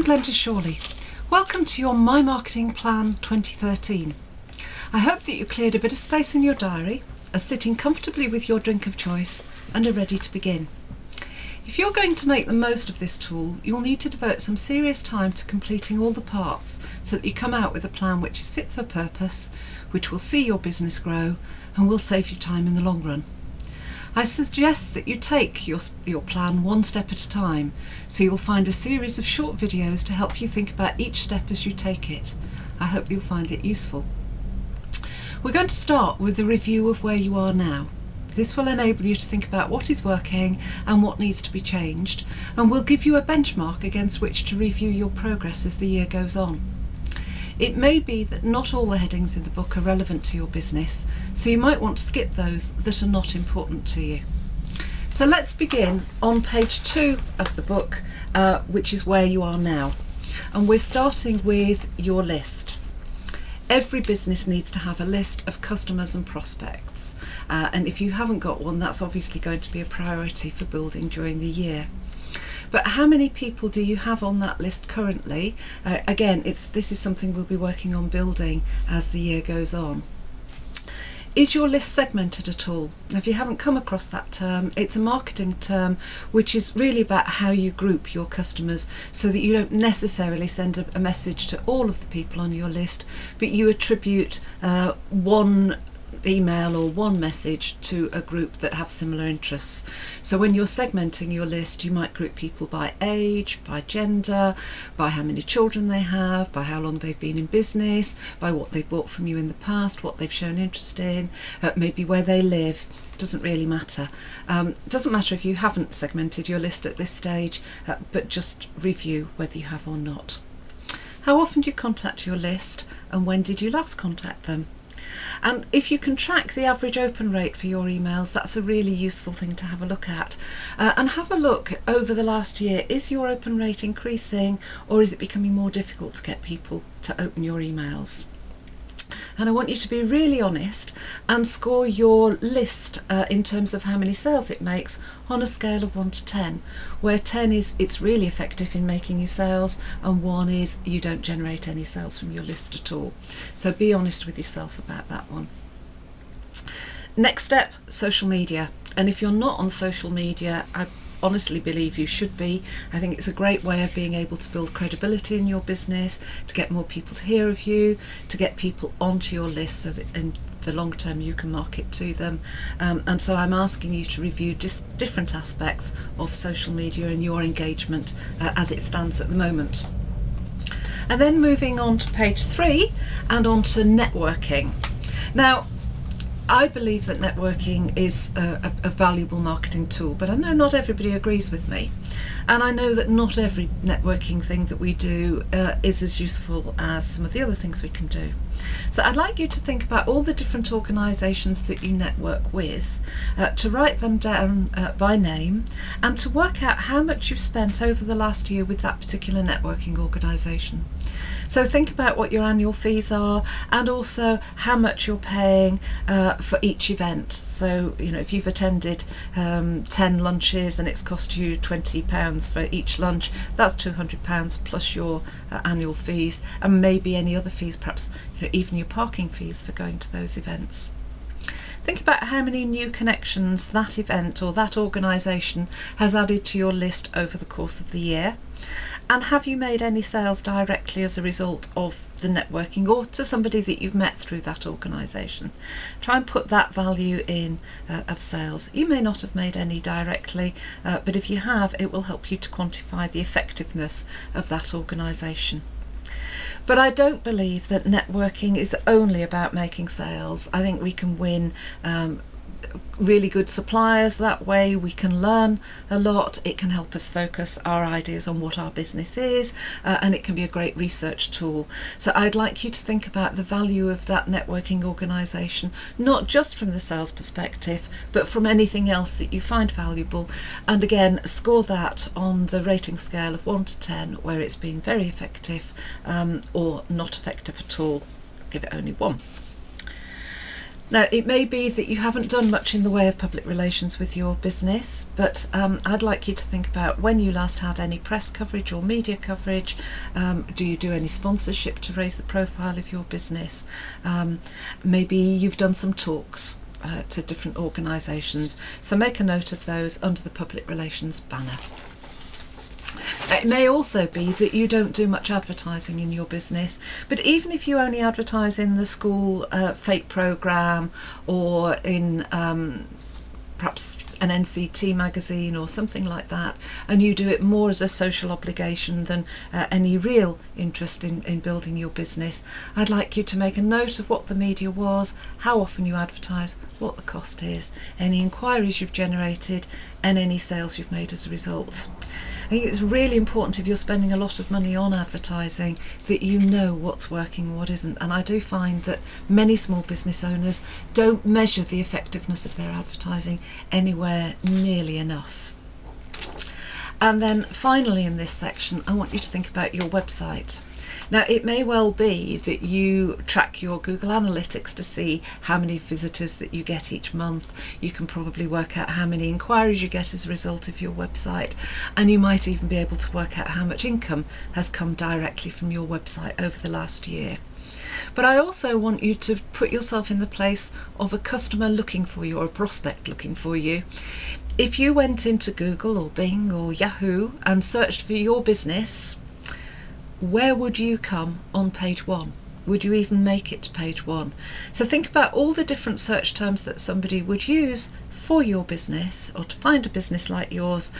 Glenda Shawley. Welcome to your My Marketing Plan 2013. I hope that you cleared a bit of space in your diary, are sitting comfortably with your drink of choice and are ready to begin. If you're going to make the most of this tool, you'll need to devote some serious time to completing all the parts so that you come out with a plan which is fit for purpose, which will see your business grow and will save you time in the long run. I suggest that you take your plan one step at a time, so you'll find a series of short videos to help you think about each step as you take it. I hope you'll find it useful. We're going to start with a review of where you are now. This will enable you to think about what is working and what needs to be changed, and will give you a benchmark against which to review your progress as the year goes on. It may be that not all the headings in the book are relevant to your business, so you might want to skip those that are not important to you. So let's begin on page 2 of the book, which is where you are now. And we're starting with your list. Every business needs to have a list of customers and prospects. And if you haven't got one, that's obviously going to be a priority for building during the year. But how many people do you have on that list currently? Again, this is something we'll be working on building as the year goes on. Is your list segmented at all? Now, if you haven't come across that term, it's a marketing term which is really about how you group your customers so that you don't necessarily send a message to all of the people on your list, but you attribute one email or one message to a group that have similar interests. So when you're segmenting your list, you might group people by age, by gender, by how many children they have, by how long they've been in business, by what they've bought from you in the past, what they've shown interest in, maybe where they live. Doesn't really matter. It doesn't matter if you haven't segmented your list at this stage, but just review whether you have or not. How often do you contact your list, and when did you last contact them? And if you can track the average open rate for your emails, that's a really useful thing to have a look at. And have a look over the last year. Is your open rate increasing, or is it becoming more difficult to get people to open your emails? And I want you to be really honest and score your list in terms of how many sales it makes on a scale of 1 to 10, where 10 is it's really effective in making you sales, and 1 is you don't generate any sales from your list at all. So be honest with yourself about that one. Next step, social media. And if you're not on social media, I honestly believe you should be. I think it's a great way of being able to build credibility in your business, to get more people to hear of you, to get people onto your list so that in the long term you can market to them. And so I'm asking you to review just different aspects of social media and your engagement as it stands at the moment. And then moving on to page 3 and on to networking. Now, I believe that networking is a valuable marketing tool, but I know not everybody agrees with me. And I know that not every networking thing that we do is as useful as some of the other things we can do. So I'd like you to think about all the different organisations that you network with, to write them down by name, and to work out how much you've spent over the last year with that particular networking organisation. So think about what your annual fees are, and also how much you're paying for each event. So, you know, if you've attended 10 lunches and it's cost you £20 for each lunch, that's £200 plus your annual fees, and maybe any other fees, perhaps even your parking fees for going to those events. Think about how many new connections that event or that organisation has added to your list over the course of the year. And have you made any sales directly as a result of the networking, or to somebody that you've met through that organisation? Try and put that value in of sales. You may not have made any directly, but if you have, it will help you to quantify the effectiveness of that organisation. But I don't believe that networking is only about making sales. I think we can win really good suppliers that way. We can learn a lot. It can help us focus our ideas on what our business is, and it can be a great research tool. So I'd like you to think about the value of that networking organisation, not just from the sales perspective, but from anything else that you find valuable. And again, score that on the rating scale of 1 to 10, where it's been very effective or not effective at all. Give it only 1. Now, it may be that you haven't done much in the way of public relations with your business, but I'd like you to think about when you last had any press coverage or media coverage. Do you do any sponsorship to raise the profile of your business? Maybe you've done some talks to different organisations. So make a note of those under the public relations banner. It may also be that you don't do much advertising in your business, but even if you only advertise in the school FATE programme or in perhaps an NCT magazine or something like that, and you do it more as a social obligation than any real interest in building your business, I'd like you to make a note of what the media was, how often you advertise, what the cost is, any inquiries you've generated, and any sales you've made as a result. I think it's really important, if you're spending a lot of money on advertising, that you know what's working and what isn't. And I do find that many small business owners don't measure the effectiveness of their advertising anywhere nearly enough. And then finally in this section, I want you to think about your website. Now, it may well be that you track your Google Analytics to see how many visitors that you get each month. You can probably work out how many inquiries you get as a result of your website, and you might even be able to work out how much income has come directly from your website over the last year. But I also want you to put yourself in the place of a customer looking for you, or a prospect looking for you. If you went into Google or Bing or Yahoo and searched for your business, where would you come on page 1? Would you even make it to page 1? So think about all the different search terms that somebody would use for your business, or to find a business like yours.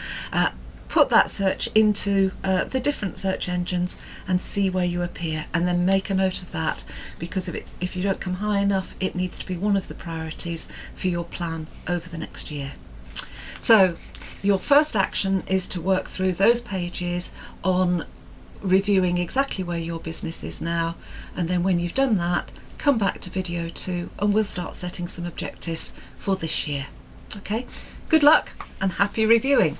Put that search into the different search engines and see where you appear, and then make a note of that, because if you don't come high enough, it needs to be one of the priorities for your plan over the next year. So your first action is to work through those pages on reviewing exactly where your business is now, and then when you've done that, come back to video 2 and we'll start setting some objectives for this year. Okay, good luck and happy reviewing.